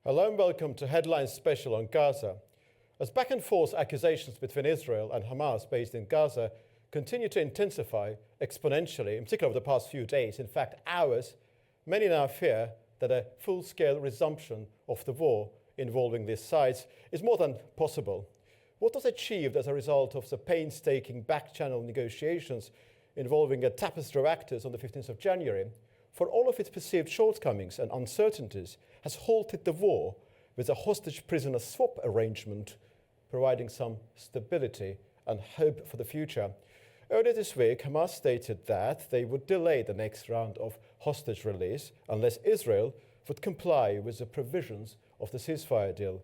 Hello and welcome to Headlines Special on Gaza. As back and forth accusations between Israel and Hamas based in Gaza continue to intensify exponentially, in particular over the past few days, in fact hours, many now fear that a full-scale resumption of the war involving these sides is more than possible. What was achieved as a result of the painstaking back-channel negotiations involving a tapestry of actors on the 15th of January, for all of its perceived shortcomings and uncertainties, has halted the war with a hostage-prisoner swap arrangement, providing some stability and hope for the future. Earlier this week, Hamas stated that they would delay the next round of hostage release unless Israel would comply with the provisions of the ceasefire deal,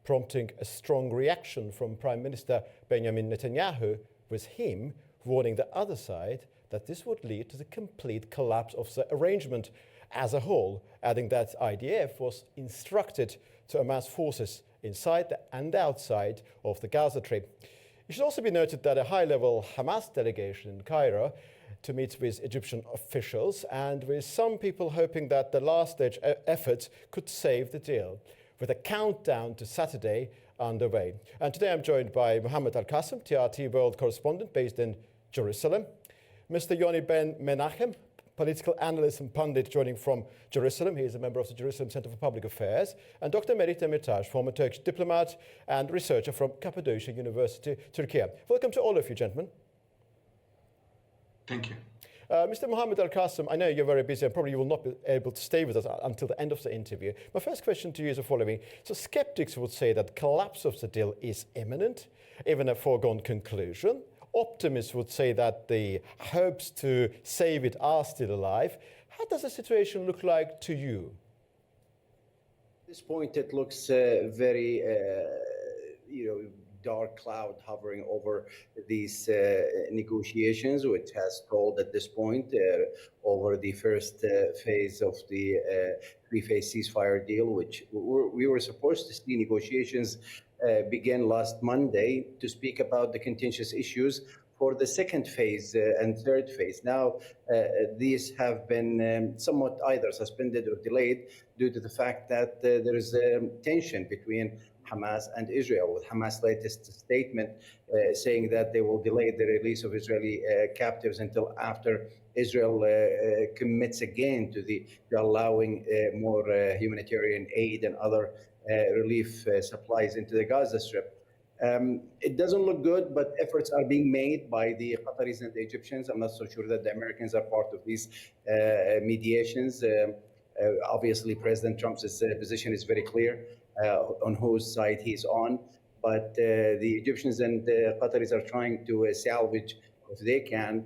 prompting a strong reaction from Prime Minister Benjamin Netanyahu, with him warning the other side that this would lead to the complete collapse of the arrangement as a whole, adding that IDF was instructed to amass forces inside and outside of the Gaza Strip. It should also be noted that a high-level Hamas delegation in Cairo to meet with Egyptian officials, and with some people hoping that the last-stage efforts could save the deal, with a countdown to Saturday underway. And today I'm joined by Mohammed Al-Qassem, TRT World Correspondent based in Jerusalem. Mr. Yoni Ben Menachem, political analyst and pundit joining from Jerusalem. He is a member of the Jerusalem Center for Public Affairs. And Dr. Merit Demirtas, former Turkish diplomat and researcher from Cappadocia University, Turkey. Welcome to all of you, gentlemen. Thank you. Mr. Mohammed Al-Qassem, I know you're very busy and probably you will not be able to stay with us until the end of the interview. My first question to you is the following. So skeptics would say that collapse of the deal is imminent, even a foregone conclusion. Optimists would say that the hopes to save it are still alive. How does the situation look like to you? At this point, it looks very, dark cloud hovering over these negotiations, which has stalled at this point over the first phase of the three-phase ceasefire deal, which we were supposed to see negotiations began last Monday to speak about the contentious issues for the second phase and third phase. Now, these have been somewhat either suspended or delayed due to the fact that there is tension between Hamas and Israel, with Hamas' latest statement saying that they will delay the release of Israeli captives until after Israel commits again to allowing more humanitarian aid and other relief supplies into the Gaza Strip. It doesn't look good, but efforts are being made by the Qataris and the Egyptians. I'm not so sure that the Americans are part of these mediations. Obviously, President Trump's position is very clear on whose side he's on. But the Egyptians and the Qataris are trying to salvage, if they can,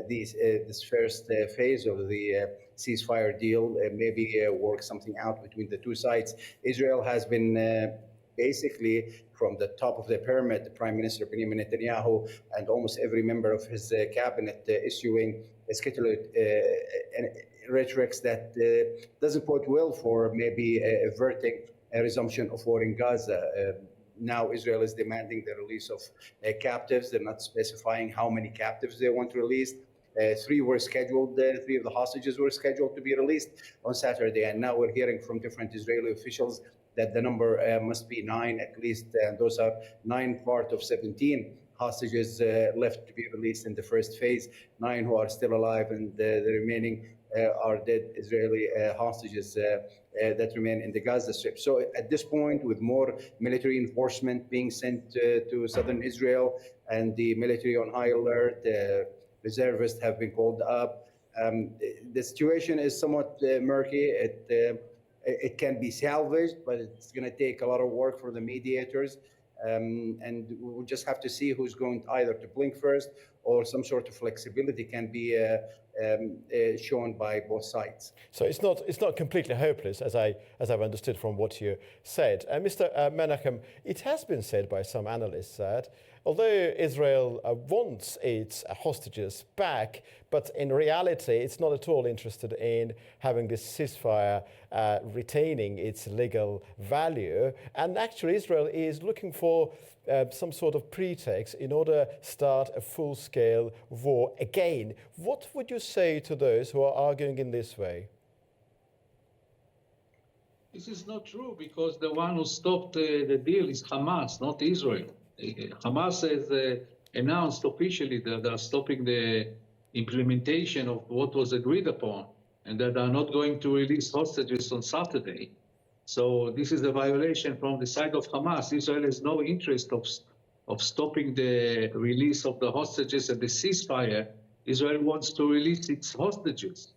this first phase of the ceasefire deal, maybe work something out between the two sides. Israel has been basically from the top of the pyramid, the Prime Minister Benjamin Netanyahu and almost every member of his cabinet issuing rhetorics that doesn't bode well for maybe averting a resumption of war in Gaza. Now Israel is demanding the release of captives. They're not specifying how many captives they want released. Three were scheduled, three of the hostages were scheduled to be released on Saturday. And now we're hearing from different Israeli officials that the number must be 9 at least. And those are 9 part of 17 hostages left to be released in the first phase, 9 who are still alive, and the remaining are dead Israeli hostages that remain in the Gaza Strip. So at this point, with more military enforcement being sent to southern Israel and the military on high alert, reservists have been called up. The situation is somewhat murky. It can be salvaged, but it's going to take a lot of work for the mediators. And we'll just have to see who's going either to blink first, or some sort of flexibility can be shown by both sides. So it's not completely hopeless, as I've understood from what you said. Mr. Menachem, it has been said by some analysts that although Israel wants its hostages back, but in reality it's not at all interested in having this ceasefire retaining its legal value. And actually Israel is looking for some sort of pretext in order to start a full-scale war again. What would you say to those who are arguing in this way? This is not true because the one who stopped the deal is Hamas, not Israel. Hamas has announced officially that they are stopping the implementation of what was agreed upon and that they are not going to release hostages on Saturday. So this is a violation from the side of Hamas. Israel has no interest of stopping the release of the hostages and the ceasefire. Israel wants to release its hostages.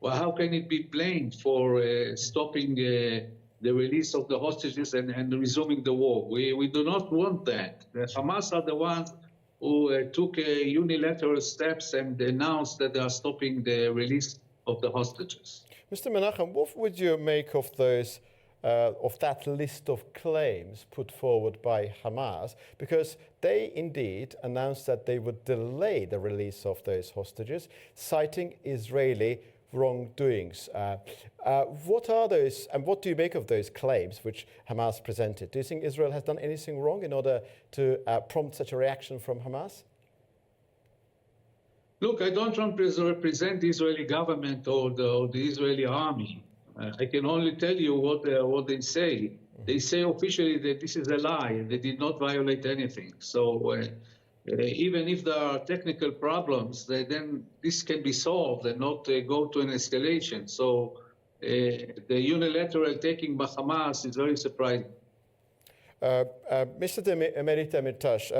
Well, how can it be blamed for stopping the release of the hostages and resuming the war? We do not want that. The Hamas are the ones who took unilateral steps and announced that they are stopping the release of the hostages. Mr. Menachem, what would you make of those, of that list of claims put forward by Hamas? Because they indeed announced that they would delay the release of those hostages, citing Israeli wrongdoings. What are those, and what do you make of those claims which Hamas presented? Do you think Israel has done anything wrong in order to prompt such a reaction from Hamas? Look, I don't want to represent the Israeli government or the Israeli army. I can only tell you what they say. They say officially that this is a lie. They did not violate anything. So even if there are technical problems, then this can be solved and not go to an escalation. So the unilateral taking by Hamas is very surprising. Mr. Demirtas,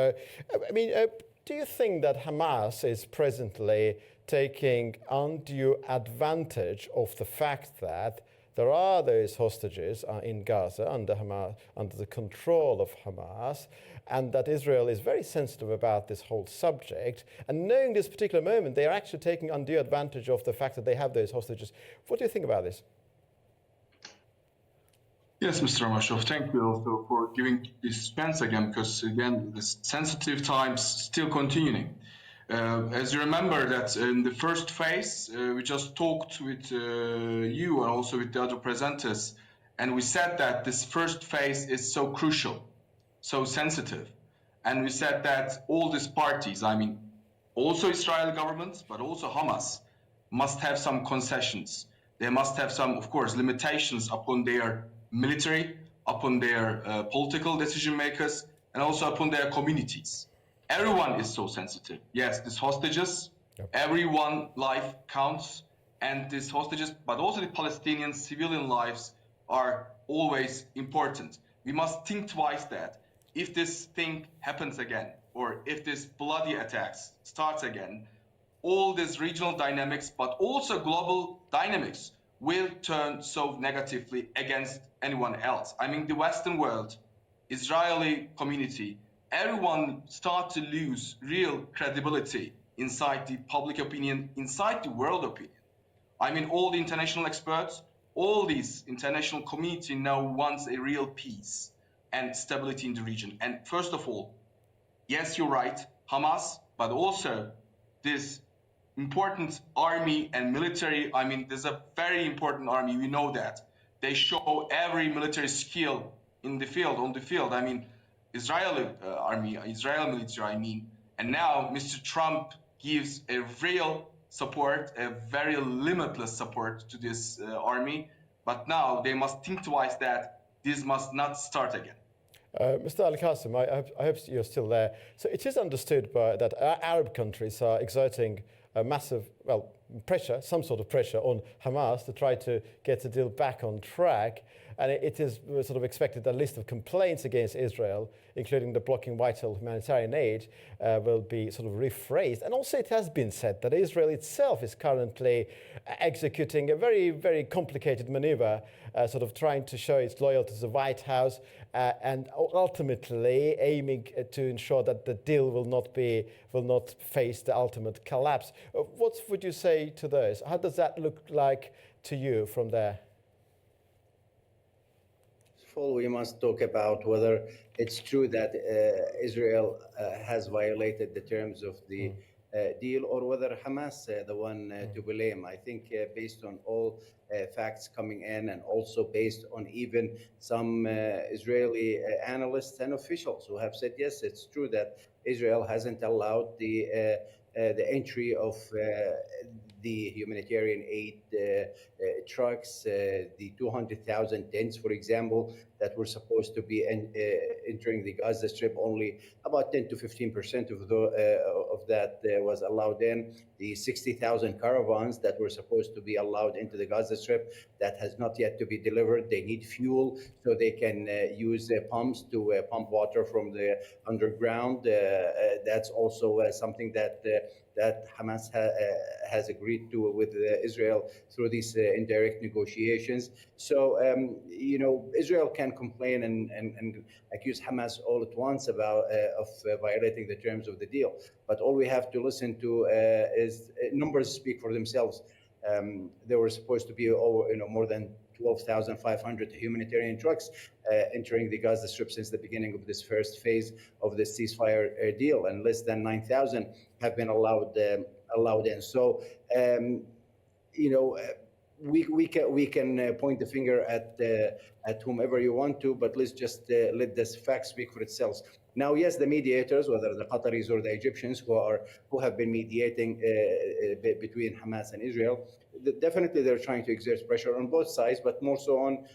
do you think that Hamas is presently taking undue advantage of the fact that there are those hostages in Gaza under the control of Hamas, and that Israel is very sensitive about this whole subject, and knowing this particular moment, they are actually taking undue advantage of the fact that they have those hostages? What do you think about this? Yes, Mr. Amashov, thank you also for giving this chance again, because again, the sensitive times still continuing. As you remember that in the first phase, we just talked with you and also with the other presenters, and we said that this first phase is so crucial, so sensitive. And we said that all these parties, also Israel government, but also Hamas, must have some concessions. They must have some, of course, limitations upon their military, upon their political decision makers, and also upon their communities. Everyone is so sensitive. Yes, these hostages, everyone life counts, and these hostages, but also the Palestinian civilian lives are always important. We must think twice that if this thing happens again, or if this bloody attacks starts again, all these regional dynamics, but also global dynamics will turn so negatively against anyone else. The Western world, Israeli community, everyone start to lose real credibility inside the public opinion, inside the world opinion. All the international experts, all these international community now wants a real peace and stability in the region. And first of all, yes, you're right, Hamas, but also this important army and military. There's a very important army, we know that. They show every military skill in the field, on the field. Israeli army, Israel military, and now Mr. Trump gives a real support, a very limitless support to this army. But now they must think twice that this must not start again. Mr. Al-Qasim, I hope you're still there. So it is understood that Arab countries are exerting a massive, pressure, some sort of pressure on Hamas to try to get the deal back on track. And it is sort of expected that a list of complaints against Israel, including the blocking vital humanitarian aid, will be sort of rephrased. And also it has been said that Israel itself is currently executing a very, very complicated maneuver, sort of trying to show its loyalty to the White House and ultimately aiming to ensure that the deal will not face the ultimate collapse. What would you say to those? How does that look like to you from there? We must talk about whether it's true that Israel has violated the terms of the deal, or whether Hamas the one to blame. I think based on all facts coming in, and also based on even some Israeli analysts and officials who have said, yes, it's true that Israel hasn't allowed the entry of the humanitarian aid trucks, the 200,000 tents, for example, that were supposed to be entering the Gaza Strip. Only about 10 to 15% of that was allowed in. The 60,000 caravans that were supposed to be allowed into the Gaza Strip, that has not yet to be delivered. They need fuel so they can use pumps to pump water from the underground. That's also something that Hamas has agreed to with Israel through these indirect negotiations. So, Israel can complain and accuse Hamas all at once about violating the terms of the deal. But all we have to listen to is numbers speak for themselves. There were supposed to be more than 12,500 humanitarian trucks entering the Gaza Strip since the beginning of this first phase of the ceasefire deal, and less than 9,000 have been allowed in. So, we can point the finger at whomever you want to, but let's just let this fact speak for itself. Now, yes, the mediators, whether the Qataris or the Egyptians who have been mediating between Hamas and Israel, definitely they're trying to exert pressure on both sides, but more so on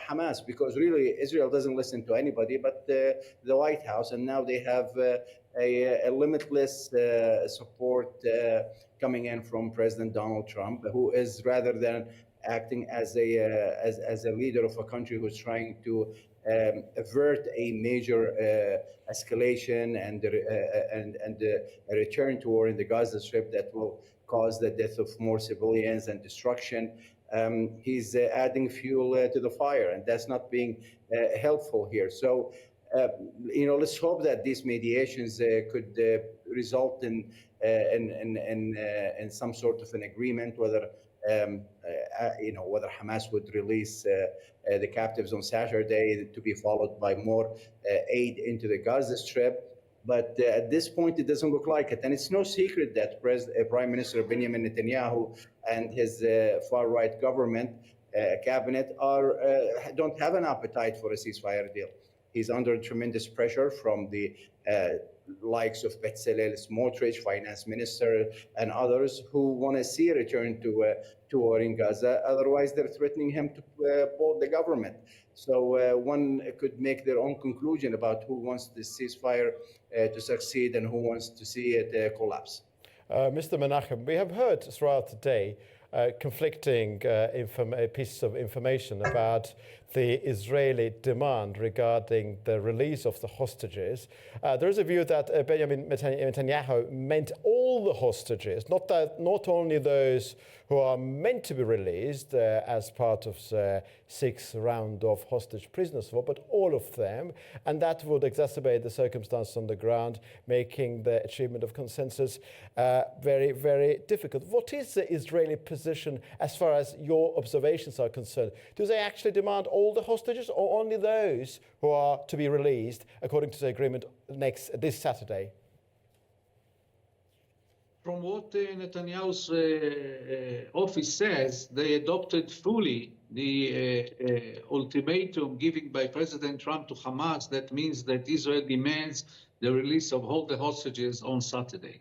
Hamas, because really Israel doesn't listen to anybody but the White House, and now they have a limitless support coming in from President Donald Trump, who is, rather than acting as a leader of a country who's trying to avert a major escalation and a return to war in the Gaza Strip that will cause the death of more civilians and destruction. He's adding fuel to the fire, and that's not being helpful here. So, let's hope that these mediations could result in some sort of an agreement, whether Hamas would release the captives on Saturday, to be followed by more aid into the Gaza Strip. But at this point, it doesn't look like it. And it's no secret that Prime Minister Benjamin Netanyahu and his far-right government cabinet don't have an appetite for a ceasefire deal. He's under tremendous pressure from the likes of Bezalel Smotrich, finance minister, and others who want to see a return to war in Gaza. Otherwise, they're threatening him to pull the government. So one could make their own conclusion about who wants this ceasefire to succeed and who wants to see it collapse. Mr. Menachem, we have heard throughout the day conflicting pieces of information about the Israeli demand regarding the release of the hostages. There is a view that Benjamin Netanyahu meant all the hostages, not only those who are meant to be released as part of the sixth round of hostage prisoners war, but all of them, and that would exacerbate the circumstances on the ground, making the achievement of consensus very, very difficult. What is the Israeli position as far as your observations are concerned? Do they actually demand all the hostages, or only those who are to be released according to the agreement this Saturday? From what Netanyahu's office says, they adopted fully the ultimatum given by President Trump to Hamas. That means that Israel demands the release of all the hostages on Saturday.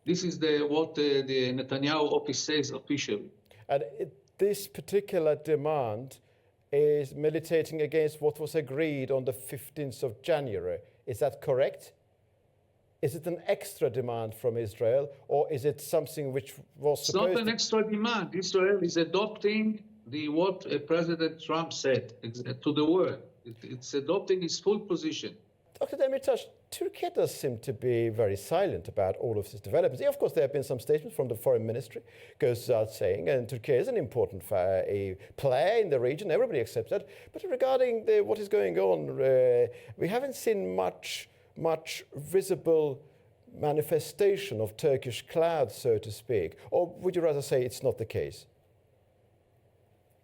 This is what the Netanyahu office says officially. And this particular demand is militating against what was agreed on the 15th of January. Is that correct? Is it an extra demand from Israel, or is it something which was supposed to... It's not an extra demand. Israel is adopting what President Trump said to the word. It's adopting his full position. Dr. Demirtas, Turkey does seem to be very silent about all of these developments. Of course, there have been some statements from the foreign ministry, goes out saying, and Turkey is an important player in the region, everybody accepts that. But regarding what is going on, we haven't seen much visible manifestation of Turkish cloud, so to speak. Or would you rather say it's not the case?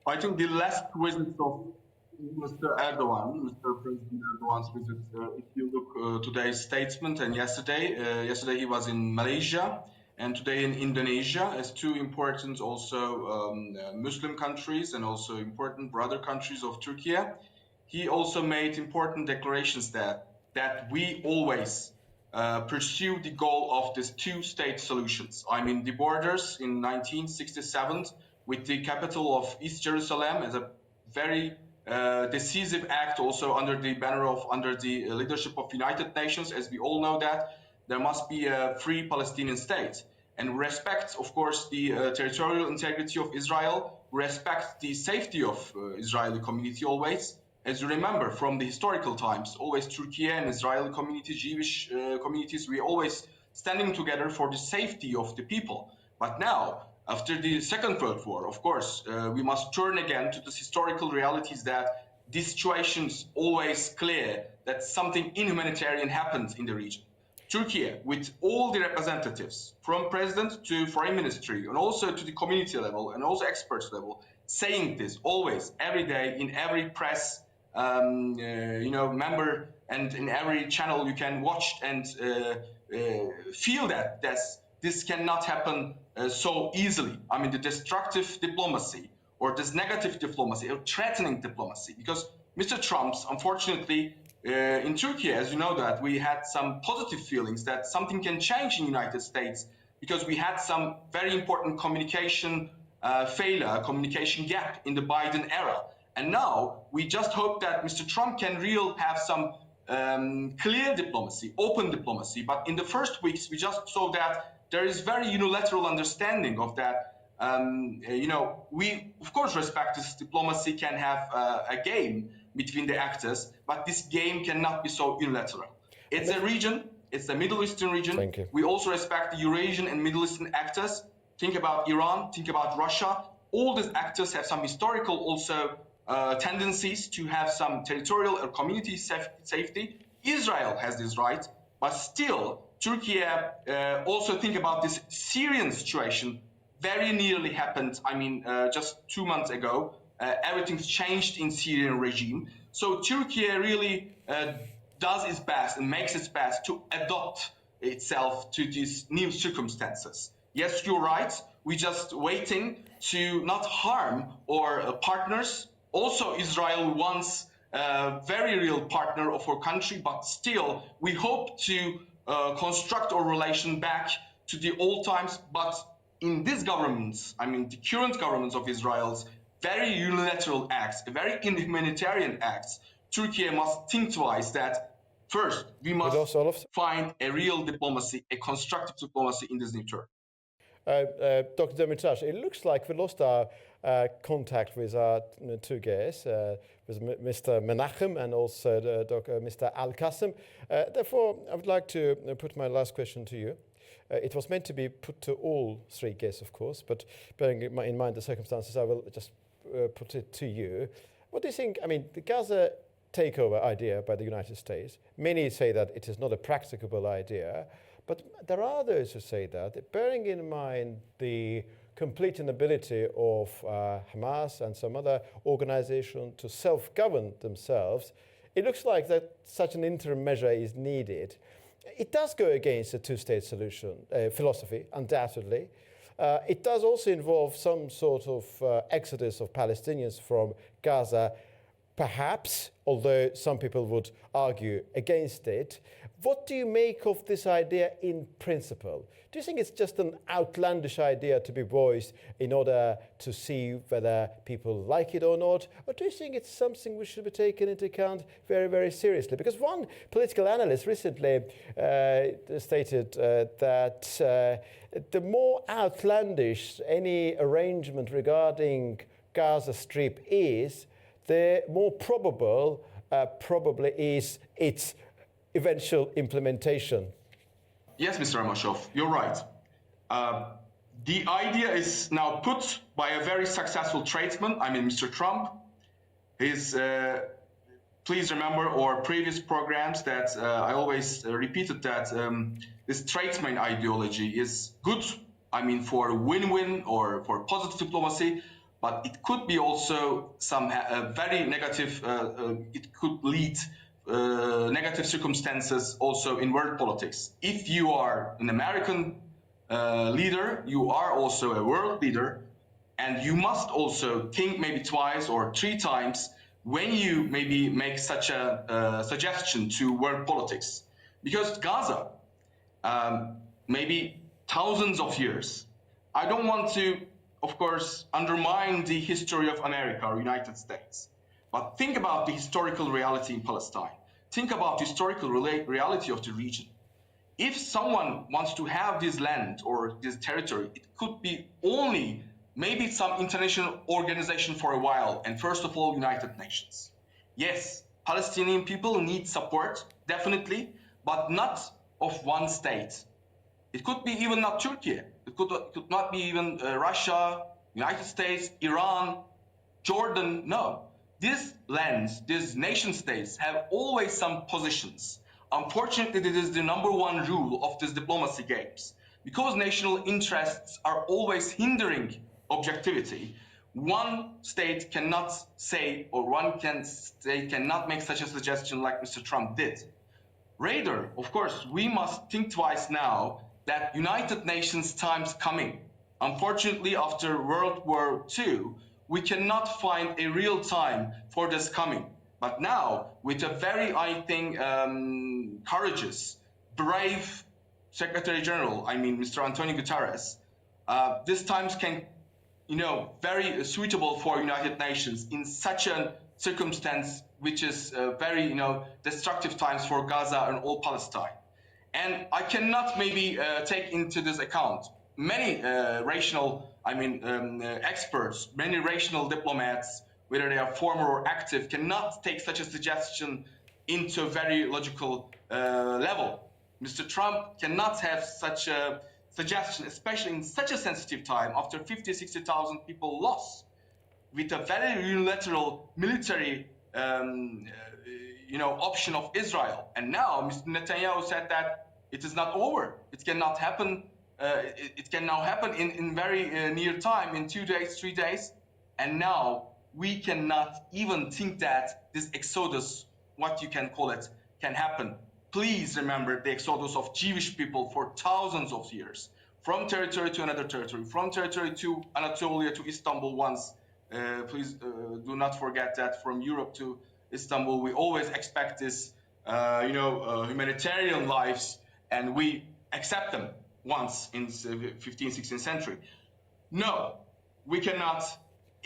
I think the last visit of Mr. President Erdogan's visit, if you look today's statement and yesterday he was in Malaysia and today in Indonesia as two important also Muslim countries and also important brother countries of Turkey. He also made important declarations that we always pursue the goal of these two-state solutions. I mean, the borders in 1967 with the capital of East Jerusalem as a very decisive act, also under the banner of, under the leadership of United Nations, as we all know that there must be a free Palestinian state. And respect, of course, the territorial integrity of Israel, respect the safety of Israeli community always. As you remember from the historical times, always Turkey and Israeli community, Jewish communities, we always standing together for the safety of the people. But now, after the Second World War, of course, we must turn again to the historical realities that this situation is always clear that something inhumanitarian happens in the region. Turkey, with all the representatives, from president to foreign ministry, and also to the community level, and also experts level, saying this always, every day, in every press, member, and in every channel you can watch and feel that this cannot happen so easily. I mean, the destructive diplomacy, or this negative diplomacy, or threatening diplomacy, because Mr. Trump's, unfortunately, in Turkey, as you know, that we had some positive feelings that something can change in the United States, because we had some very important communication failure, communication gap in the Biden era. And now we just hope that Mr. Trump can have some clear diplomacy, open diplomacy. But in the first weeks, we just saw that there is very unilateral understanding of that. We, of course, respect this diplomacy can have a game between the actors, but this game cannot be so unilateral. It's a region, it's the Middle Eastern region. Thank you. We also respect the Eurasian and Middle Eastern actors. Think about Iran, think about Russia. All these actors have some historical also tendencies to have some territorial or community safety. Israel has this right, but still, Turkey also think about this Syrian situation. Very nearly happened, just 2 months ago. Everything's changed in Syrian regime. So Turkey really does its best and makes its best to adapt itself to these new circumstances. Yes, you're right. We're just waiting to not harm our partners. Also, Israel wants a very real partner of our country, but still, we hope to construct our relation back to the old times. But in these governments, the current governments of Israel's very unilateral acts, very inhumanitarian acts, Turkey must think twice that first, we must find a real diplomacy, a constructive diplomacy in this new term. Dr. Demirtas, it looks like we lost our contact with our two guests, with Mr. Menachem and also Mr. Al-Qassem. Therefore, I would like to put my last question to you. It was meant to be put to all three guests, of course, but bearing in mind the circumstances, I will just put it to you. What do you think? The Gaza takeover idea by the United States, many say that it is not a practicable idea, but there are those who say that, bearing in mind the complete inability of Hamas and some other organization to self-govern themselves, it looks like that such an interim measure is needed. It does go against the two-state solution philosophy, undoubtedly. It does also involve some sort of exodus of Palestinians from Gaza, perhaps, although some people would argue against it. What do you make of this idea in principle? Do you think it's just an outlandish idea to be voiced in order to see whether people like it or not? Or do you think it's something which should be taken into account very, very seriously? Because one political analyst recently stated that the more outlandish any arrangement regarding Gaza Strip is, the more probable probably is its eventual implementation. Yes, Mr. Amashov, you're right. The idea is now put by a very successful tradesman, Mr. Trump. Please remember our previous programs that I always repeated that this tradesman ideology is good, for win-win or for positive diplomacy, but it could be also some very negative, it could lead negative circumstances also in world politics. If you are an American leader, you are also a world leader, and you must also think maybe twice or three times when you maybe make such a suggestion to world politics. Because Gaza, maybe thousands of years. I don't want to, of course, undermine the history of America or United States, but think about the historical reality in Palestine. Think about the historical reality of the region. If someone wants to have this land or this territory, it could be only maybe some international organization for a while, and first of all, United Nations. Yes, Palestinian people need support, definitely, but not of one state. It could be even not Turkey. It could not be even Russia, United States, Iran, Jordan. No. These lands, these nation states have always some positions. Unfortunately, this is the number one rule of these diplomacy games. Because national interests are always hindering objectivity, one state cannot say, or cannot make such a suggestion like Mr. Trump did. Rather, of course, we must think twice now that United Nations time's coming. Unfortunately, after World War II, we cannot find a real time for this coming. But now, with a very, I think, courageous, brave Secretary General, I mean, Mr. Antonio Guterres, this times can, very suitable for United Nations in such a circumstance, which is very, destructive times for Gaza and all Palestine. And I cannot maybe take into this account many rational, experts, many rational diplomats, whether they are former or active, cannot take such a suggestion into a very logical level. Mr. Trump cannot have such a suggestion, especially in such a sensitive time, after 50, 60,000 people lost, with a very unilateral military option of Israel. And now Mr. Netanyahu said that it is not over. It cannot happen. It can now happen in very near time, in 2 days, 3 days. And now we cannot even think that this exodus, what you can call it, can happen. Please remember the exodus of Jewish people for thousands of years, from territory to another territory, from territory to Anatolia to Istanbul once. Please do not forget that from Europe to Istanbul, we always expect this, humanitarian lives, and we accept them once in 15th, 16th century. No, we cannot,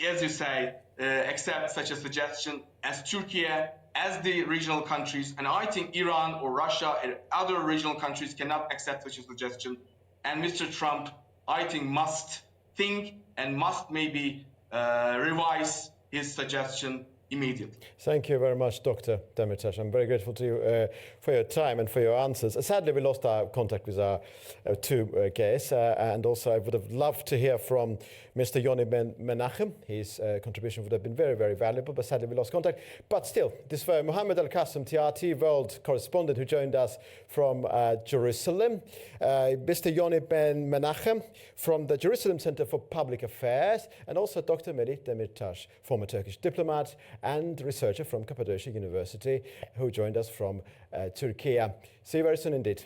as you say, accept such a suggestion as Turkey, as the regional countries, and I think Iran or Russia and other regional countries cannot accept such a suggestion. And Mr. Trump, I think, must think and must maybe revise his suggestion immediately. Thank you very much, Dr. Demirtas. I'm very grateful to you for your time and for your answers. Sadly, we lost our contact with our two guests, and also I would have loved to hear from Mr. Yoni Menachem. His contribution would have been very, very valuable, but sadly we lost contact. But still, this was Mohammed Al-Qassem, TRT World correspondent, who joined us from Jerusalem. Mr. Yoni Menachem from the Jerusalem Center for Public Affairs, and also Dr. Melih Demirtas, former Turkish diplomat and researcher from Cappadocia University, who joined us from Turkey. See you very soon indeed.